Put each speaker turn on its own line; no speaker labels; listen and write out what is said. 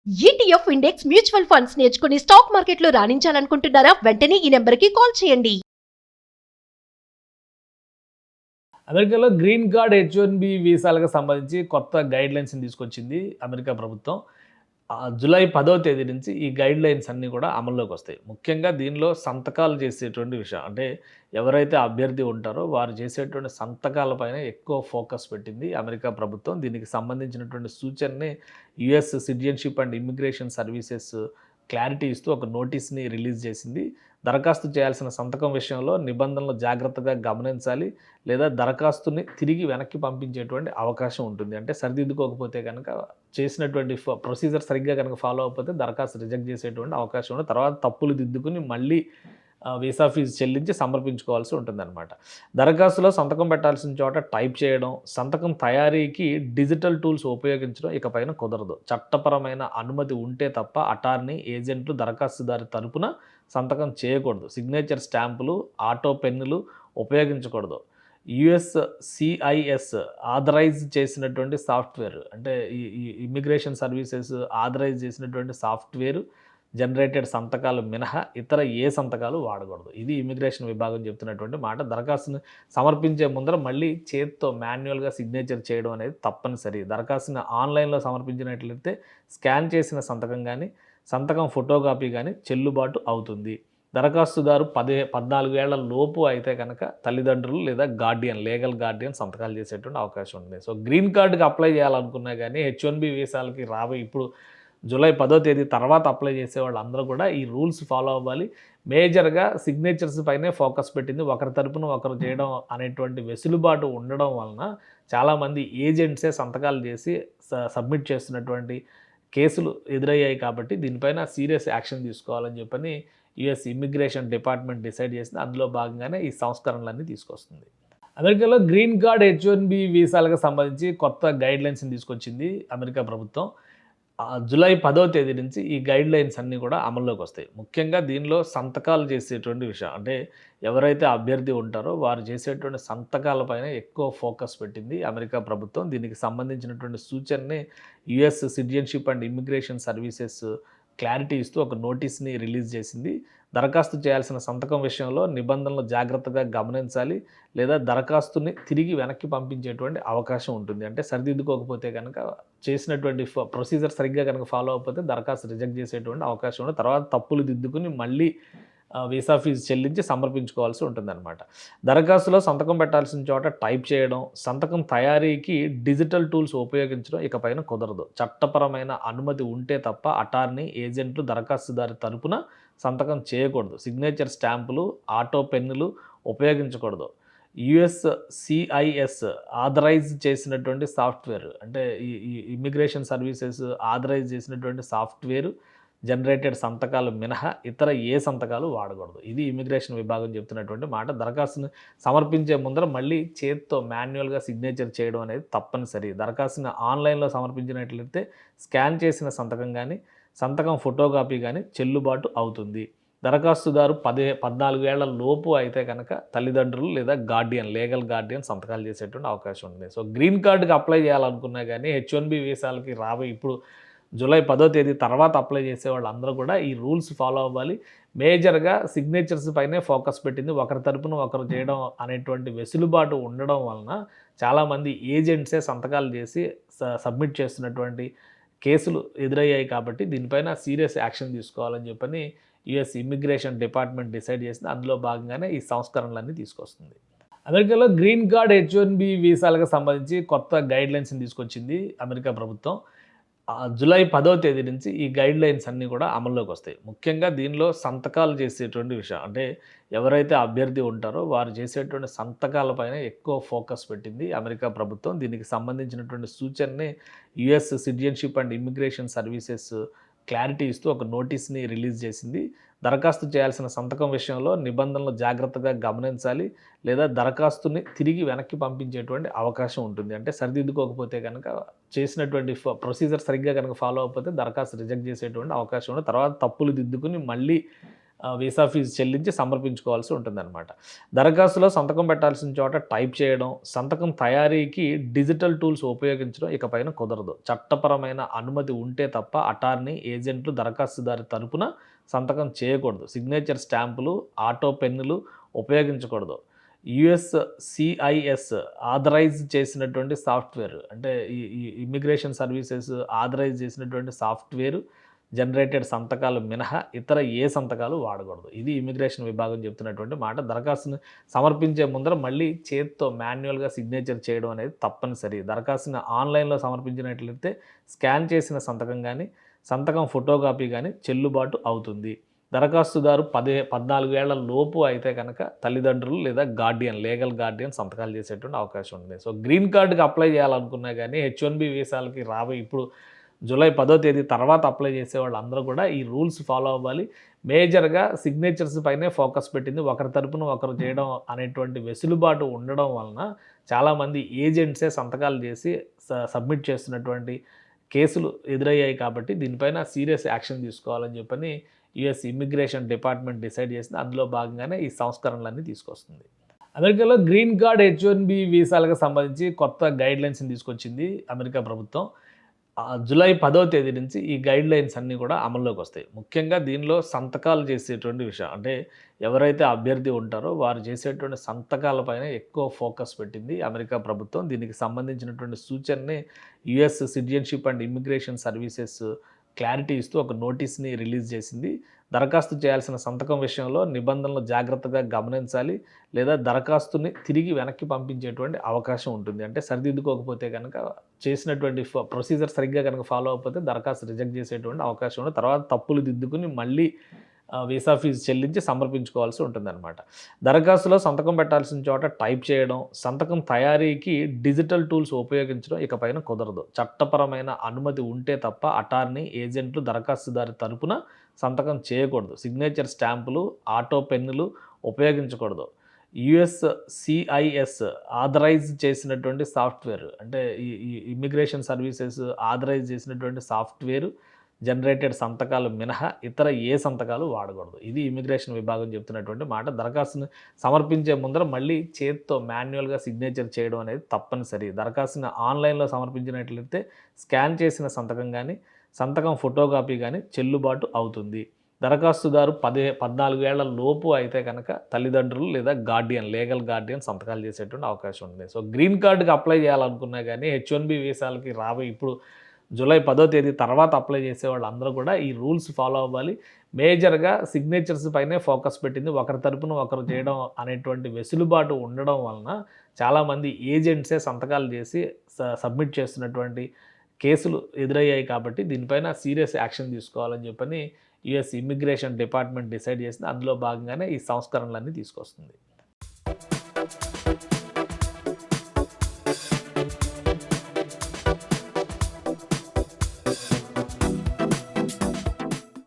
ETF index mutual funds నేర్చుకుని stock మార్కెట్లో రాణించాలనుకుంటున్నారా? వెంటనే ఈ నెంబర్కి కాల్ చేయండి.
అమెరికాలో గ్రీన్ కార్డ్ H1B వీసాలకు సంబంధించి కొత్త గైడ్లైన్స్ని తీసుకొచ్చింది అమెరికా ప్రభుత్వం. జూలై 10వ తేదీ నుంచి ఈ గైడ్లైన్స్ అన్నీ కూడా అమల్లోకి వస్తాయి. ముఖ్యంగా దీనిలో సంతకాలు చేసేటువంటి విషయం అంటే ఎవరైతే అభ్యర్థి ఉంటారో వారు చేసేటువంటి సంతకాలపైన ఎక్కువ ఫోకస్ పెట్టింది అమెరికా ప్రభుత్వం. దీనికి సంబంధించినటువంటి సూచనని US citizenship and immigration services clarity ఇస్తూ ఒక నోటీస్ని రిలీజ్ చేసింది. దరఖాస్తు చేయాల్సిన సంతకం విషయంలో నిబంధనలు జాగ్రత్తగా గమనించాలి, లేదా దరఖాస్తుని తిరిగి వెనక్కి పంపించేటువంటి అవకాశం ఉంటుంది. అంటే సరిదిద్దుకోకపోతే కనుక చేసినటువంటి ప్రొసీజర్ సరిగ్గా కనుక ఫాలో అవ్వకపోతే దరఖాస్తు రిజెక్ట్ చేసేటువంటి అవకాశం ఉంది. తర్వాత తప్పులు దిద్దుకుని మళ్ళీ వీసా ఫీజు చెల్లించి సమర్పించుకోవాల్సి ఉంటుందన్నమాట. దరఖాస్తులో సంతకం పెట్టాల్సిన చోట టైప్ చేయడం, సంతకం తయారీకి డిజిటల్ టూల్స్ ఉపయోగించడం ఇకపైన కుదరదు. చట్టపరమైన అనుమతి ఉంటే తప్ప అటార్నీ, ఏజెంట్లు దరఖాస్తుదారి తరపున సంతకం చేయకూడదు. సిగ్నేచర్ స్టాంపులు, ఆటో పెన్నులు ఉపయోగించకూడదు. USCIS ఆథరైజ్ చేసినటువంటి సాఫ్ట్వేర్ అంటే ఈ ఇమ్మిగ్రేషన్ సర్వీసెస్ ఆథరైజ్ చేసినటువంటి సాఫ్ట్వేర్ జనరేటెడ్ సంతకాలు మినహా ఇతర ఏ సంతకాలు వాడకూడదు. ఇది ఇమిగ్రేషన్ విభాగం చెప్తున్నటువంటి మాట. దరఖాస్తుని సమర్పించే ముందర మళ్ళీ చేత్తో మాన్యువల్గా సిగ్నేచర్ చేయడం అనేది తప్పనిసరి. దరఖాస్తుని ఆన్లైన్లో సమర్పించినట్లయితే స్కాన్ చేసిన సంతకం కానీ, సంతకం ఫోటోకాపీ కానీ చెల్లుబాటు అవుతుంది. దరఖాస్తుదారు 14 ఏళ్ల లోపు అయితే కనుక తల్లిదండ్రులు లేదా గార్డియన్, లీగల్ గార్డియన్ సంతకాలు చేసేటువంటి అవకాశం ఉంది. సో గ్రీన్ కార్డుకి అప్లై చేయాలనుకున్నా కానీ H1B వీసాలకి ఇప్పుడు జూలై 10వ తేదీ తర్వాత అప్లై చేసే వాళ్ళందరూ కూడా ఈ రూల్స్ ఫాలో అవ్వాలి. మేజర్గా సిగ్నేచర్స్ పైనే ఫోకస్ పెట్టింది. ఒకరి తరపున ఒకరు చేయడం అనేటువంటి వెసులుబాటు ఉండడం వలన చాలామంది ఏజెంట్సే సంతకాలు చేసి సబ్మిట్ చేస్తున్నటువంటి కేసులు ఎదురయ్యాయి. కాబట్టి దీనిపైన సీరియస్ యాక్షన్ తీసుకోవాలని చెప్పని యుఎస్ ఇమ్మిగ్రేషన్ డిపార్ట్మెంట్ డిసైడ్ చేసింది. అందులో భాగంగానే ఈ సంస్కరణలన్నీ తీసుకొస్తుంది. అమెరికాలో గ్రీన్ కార్డ్ H1B వీసాలకు సంబంధించి కొత్త గైడ్లైన్స్ని తీసుకొచ్చింది అమెరికా ప్రభుత్వం. జూలై 10వ తేదీ నుంచి ఈ గైడ్లైన్స్ అన్నీ కూడా అమల్లోకి వస్తాయి. ముఖ్యంగా దీనిలో సంతకాలు చేసేటువంటి విషయం అంటే ఎవరైతే అభ్యర్థి ఉంటారో వారు చేసేటువంటి సంతకాలపైన ఎక్కువ ఫోకస్ పెట్టింది అమెరికా ప్రభుత్వం. దీనికి సంబంధించినటువంటి సూచనని US citizenship and immigration services clarity ఇస్తూ ఒక నోటీస్ని రిలీజ్ చేసింది. దరఖాస్తు చేయాల్సిన సంతకం విషయంలో నిబంధనలు జాగ్రత్తగా గమనించాలి, లేదా దరఖాస్తుని తిరిగి వెనక్కి పంపించేటువంటి అవకాశం ఉంటుంది. అంటే సరిదిద్దుకోకపోతే కనుక చేసినటువంటి ప్రొసీజర్ సరిగ్గా కనుక ఫాలో అవ్వకపోతే దరఖాస్తు రిజెక్ట్ చేసేటువంటి అవకాశం ఉంది. తర్వాత తప్పులు దిద్దుకుని మళ్ళీ వీసా ఫీజు చెల్లించి సమర్పించుకోవాల్సి ఉంటుందన్నమాట. దరఖాస్తులో సంతకం పెట్టాల్సిన చోట టైప్ చేయడం, సంతకం తయారీకి డిజిటల్ టూల్స్ ఉపయోగించడం ఇకపైన కుదరదు. చట్టపరమైన అనుమతి ఉంటే తప్ప అటార్నీ, ఏజెంట్లు దరఖాస్తుదారి తరపున సంతకం చేయకూడదు. సిగ్నేచర్ స్టాంపులు, ఆటో పెన్నులు ఉపయోగించకూడదు. USCIS ఆథరైజ్ చేసినటువంటి సాఫ్ట్వేర్ అంటే ఈ ఇమ్మిగ్రేషన్ సర్వీసెస్ ఆథరైజ్ చేసినటువంటి సాఫ్ట్వేర్ జనరేటెడ్ సంతకాలు మినహా ఇతర ఏ సంతకాలు వాడకూడదు. ఇది ఇమిగ్రేషన్ విభాగం చెప్తున్నటువంటి మాట. దరఖాస్తుని సమర్పించే ముందర మళ్ళీ చేత్తో మాన్యువల్గా సిగ్నేచర్ చేయడం అనేది తప్పనిసరి. దరఖాస్తుని ఆన్లైన్లో సమర్పించినట్లయితే స్కాన్ చేసిన సంతకం కానీ, సంతకం ఫోటోకాపీ కానీ చెల్లుబాటు అవుతుంది. దరఖాస్తుదారు 14 ఏళ్ల లోపు అయితే కనుక తల్లిదండ్రులు లేదా గార్డియన్, లీగల్ గార్డియన్ సంతకాలు చేసేటువంటి అవకాశం ఉంది. సో గ్రీన్ కార్డుకి అప్లై చేయాలనుకున్నా కానీ H1B వీసాలకి ఇప్పుడు జూలై 10వ తేదీ తర్వాత అప్లై చేసే వాళ్ళందరూ కూడా ఈ రూల్స్ ఫాలో అవ్వాలి. మేజర్గా సిగ్నేచర్స్ పైనే ఫోకస్ పెట్టింది. ఒకరి తరపున ఒకరు చేయడం అనేటువంటి వెసులుబాటు ఉండడం వలన చాలామంది ఏజెంట్సే సంతకాలు చేసి సబ్మిట్ చేస్తున్నటువంటి కేసులు ఎదురయ్యాయి. కాబట్టి దీనిపైన సీరియస్ యాక్షన్ తీసుకోవాలని చెప్పని యుఎస్ ఇమ్మిగ్రేషన్ డిపార్ట్మెంట్ డిసైడ్ చేసింది. అందులో భాగంగానే ఈ సంస్కరణలన్నీ తీసుకొస్తుంది. అమెరికాలో గ్రీన్ కార్డ్ H1B వీసాలకు సంబంధించి కొత్త గైడ్లైన్స్ని తీసుకొచ్చింది అమెరికా ప్రభుత్వం. జూలై 10వ తేదీ నుంచి ఈ గైడ్లైన్స్ అన్నీ కూడా అమల్లోకి వస్తాయి. ముఖ్యంగా దీనిలో సంతకాలు చేసేటువంటి విషయం అంటే ఎవరైతే అభ్యర్థి ఉంటారో వారు చేసేటువంటి సంతకాలపైన ఎక్కువ ఫోకస్ పెట్టింది అమెరికా ప్రభుత్వం. దీనికి సంబంధించినటువంటి సూచనని US citizenship and immigration services clarity ఇస్తూ ఒక నోటీస్ని రిలీజ్ చేసింది. దరఖాస్తు చేయాల్సిన సంతకం విషయంలో నిబంధనలు జాగ్రత్తగా గమనించాలి, లేదా దరఖాస్తుని తిరిగి వెనక్కి పంపించేటువంటి అవకాశం ఉంటుంది. అంటే సరిదిద్దుకోకపోతే కనుక చేసినటువంటి ప్రొసీజర్ సరిగ్గా కనుక ఫాలో అవ్వకపోతే దరఖాస్తు రిజెక్ట్ చేసేటువంటి అవకాశం ఉంది. తర్వాత తప్పులు దిద్దుకుని మళ్ళీ వీసా ఫీజు చెల్లించి సమర్పించుకోవాల్సి ఉంటుందన్నమాట. దరఖాస్తులో సంతకం పెట్టాల్సిన చోట టైప్ చేయడం, సంతకం తయారీకి డిజిటల్ టూల్స్ ఉపయోగించడం ఇకపైన కుదరదు. చట్టపరమైన అనుమతి ఉంటే తప్ప అటార్నీ, ఏజెంట్లు దరఖాస్తుదారి తరపున సంతకం చేయకూడదు. సిగ్నేచర్ స్టాంపులు, ఆటో పెన్నులు ఉపయోగించకూడదు. USCIS ఆథరైజ్ చేసినటువంటి సాఫ్ట్వేర్, అంటే ఈ ఇమ్మిగ్రేషన్ సర్వీసెస్ ఆథరైజ్ చేసినటువంటి సాఫ్ట్వేర్ జనరేటెడ్ సంతకాలు మినహా ఇతర ఏ సంతకాలు వాడకూడదు. ఇది ఇమిగ్రేషన్ విభాగం చెప్తున్నటువంటి మాట. దరఖాస్తుని సమర్పించే ముందర మళ్ళీ చేత్తో మాన్యువల్గా సిగ్నేచర్ చేయడం అనేది తప్పనిసరి. దరఖాస్తుని ఆన్లైన్లో సమర్పించినట్లయితే స్కాన్ చేసిన సంతకం కానీ, సంతకం ఫోటోకాపీ కానీ చెల్లుబాటు అవుతుంది. దరఖాస్తుదారు 14 ఏళ్ల లోపు అయితే కనుక తల్లిదండ్రులు లేదా గార్డియన్, లీగల్ గార్డియన్ సంతకాలు చేసేటువంటి అవకాశం ఉంది. సో గ్రీన్ కార్డుకి అప్లై చేయాలనుకున్నా కానీ H1B వీసాలకి ఇప్పుడు జూలై 10వ తేదీ తర్వాత అప్లై చేసే వాళ్ళందరూ కూడా ఈ రూల్స్ ఫాలో అవ్వాలి. మేజర్గా సిగ్నేచర్స్ పైనే ఫోకస్ పెట్టింది. ఒకరి తరపున ఒకరు చేయడం అనేటువంటి వెసులుబాటు ఉండడం వలన చాలామంది ఏజెంట్సే సంతకాలు చేసి సబ్మిట్ చేస్తున్నటువంటి కేసులు ఎదురయ్యాయి. కాబట్టి దీనిపైన సీరియస్ యాక్షన్ తీసుకోవాలని చెప్పని US ఇమ్మిగ్రేషన్ డిపార్ట్మెంట్ డిసైడ్ చేసింది. అందులో భాగంగానే ఈ సంస్కరణలన్నీ తీసుకొస్తుంది. అమెరికాలో గ్రీన్ కార్డ్ H1B వీసాలకు సంబంధించి కొత్త గైడ్లైన్స్ని తీసుకొచ్చింది అమెరికా ప్రభుత్వం. జూలై 10వ తేదీ నుంచి ఈ గైడ్లైన్స్ అన్నీ కూడా అమల్లోకి వస్తాయి. ముఖ్యంగా దీనిలో సంతకాలు చేసేటువంటి విషయం, అంటే ఎవరైతే అభ్యర్థి ఉంటారో వారు చేసేటువంటి సంతకాలపైన ఎక్కువ ఫోకస్ పెట్టింది అమెరికా ప్రభుత్వం. దీనికి సంబంధించినటువంటి సూచనని US citizenship and immigration services clarity ఇస్తూ ఒక నోటీస్ని రిలీజ్ చేసింది. దరఖాస్తు చేయాల్సిన సంతకం విషయంలో నిబంధనలు జాగ్రత్తగా గమనించాలి, లేదా దరఖాస్తుని తిరిగి వెనక్కి పంపించేటువంటి అవకాశం ఉంటుంది. అంటే సరిదిద్దుకోకపోతే కనుక, చేసినటువంటి ప్రొసీజర్ సరిగ్గా కనుక ఫాలో అవ్వకపోతే దరఖాస్తు రిజెక్ట్ చేసేటువంటి అవకాశం ఉంది. తర్వాత తప్పులు దిద్దుకుని మళ్ళీ వీసా ఫీజు చెల్లించి సమర్పించుకోవాల్సి ఉంటుందన్నమాట. దరఖాస్తులో సంతకం పెట్టాల్సిన చోట టైప్ చేయడం, సంతకం తయారీకి డిజిటల్ టూల్స్ ఉపయోగించడం ఇకపైన కుదరదు. చట్టపరమైన అనుమతి ఉంటే తప్ప అటార్నీ, ఏజెంట్లు దరఖాస్తుదారి తరపున సంతకం చేయకూడదు. సిగ్నేచర్ స్టాంపులు, ఆటో పెన్నులు ఉపయోగించకూడదు. USCIS ఆథరైజ్ చేసినటువంటి సాఫ్ట్వేర్, అంటే ఈ ఇమ్మిగ్రేషన్ సర్వీసెస్ ఆథరైజ్ చేసినటువంటి సాఫ్ట్వేర్ జనరేటెడ్ సంతకాలు మినహా ఇతర ఏ సంతకాలు వాడకూడదు. ఇది ఇమిగ్రేషన్ విభాగం చెప్తున్నటువంటి మాట. దరఖాస్తుని సమర్పించే ముందర మళ్ళీ చేత్తో మాన్యువల్గా సిగ్నేచర్ చేయడం అనేది తప్పనిసరి. దరఖాస్తుని ఆన్లైన్లో సమర్పించినట్లయితే స్కాన్ చేసిన సంతకం కానీ, సంతకం ఫోటోకాపీ కానీ చెల్లుబాటు అవుతుంది. దరఖాస్తుదారు 14 ఏళ్ల లోపు అయితే కనుక తల్లిదండ్రులు లేదా గార్డియన్, లీగల్ గార్డియన్ సంతకాలు చేసేటువంటి అవకాశం ఉంది. సో గ్రీన్ కార్డుకి అప్లై చేయాలనుకున్నా కానీ H1B వీసాలకి ఇప్పుడు జూలై 10వ తేదీ తర్వాత అప్లై చేసే వాళ్ళందరూ కూడా ఈ రూల్స్ ఫాలో అవ్వాలి. మేజర్గా సిగ్నేచర్స్ పైనే ఫోకస్ పెట్టింది. ఒకరి తరపున ఒకరు చేయడం అనేటువంటి వెసులుబాటు ఉండడం వలన చాలామంది ఏజెంట్సే సంతకాలు చేసి సబ్మిట్ చేస్తున్నటువంటి కేసులు ఎదురయ్యాయి. కాబట్టి దీనిపైన సీరియస్ యాక్షన్ తీసుకోవాలని చెప్పని US ఇమ్మిగ్రేషన్ డిపార్ట్మెంట్ డిసైడ్ చేసింది. అందులో భాగంగానే ఈ సంస్కరణలన్నీ తీసుకొస్తుంది.